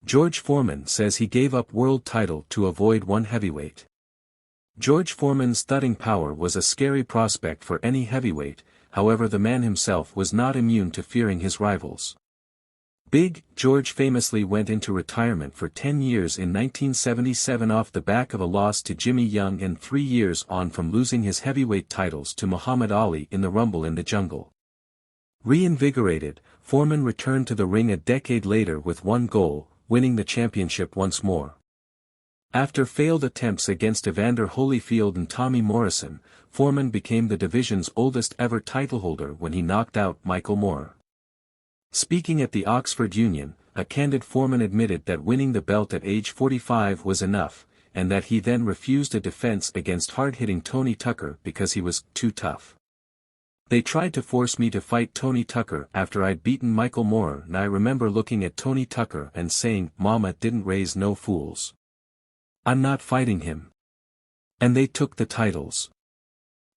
George Foreman says he gave up world title to avoid one heavyweight. George Foreman's thudding power was a scary prospect for any heavyweight, however the man himself was not immune to fearing his rivals. Big George famously went into retirement for 10 years in 1977 off the back of a loss to Jimmy Young and 3 years on from losing his heavyweight titles to Muhammad Ali in the Rumble in the Jungle. Reinvigorated, Foreman returned to the ring a decade later with one goal, winning the championship once more. After failed attempts against Evander Holyfield and Tommy Morrison, Foreman became the division's oldest ever titleholder when he knocked out Michael Moorer. Speaking at the Oxford Union, a candid Foreman admitted that winning the belt at age 45 was enough, and that he then refused a defense against hard-hitting Tony Tucker because he was too tough. They tried to force me to fight Tony Tucker after I'd beaten Michael Moorer, and I remember looking at Tony Tucker and saying, "Mama didn't raise no fools. I'm not fighting him." And they took the titles.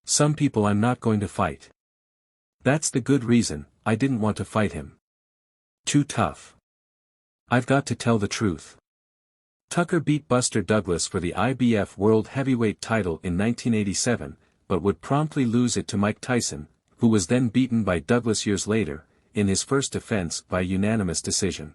Some people I'm not going to fight. That's the good reason, I didn't want to fight him. Too tough. I've got to tell the truth. Tucker beat Buster Douglas for the IBF World Heavyweight title in 1987, but would promptly lose it to Mike Tyson, who was then beaten by Douglas years later, in his first defense by unanimous decision.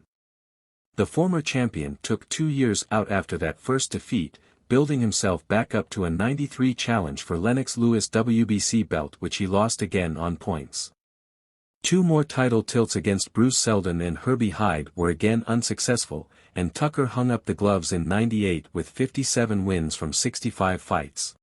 The former champion took 2 years out after that first defeat, building himself back up to a '93 challenge for Lennox Lewis' WBC belt, which he lost again on points. 2 more title tilts against Bruce Seldon and Herbie Hyde were again unsuccessful, and Tucker hung up the gloves in '98 with 57 wins from 65 fights.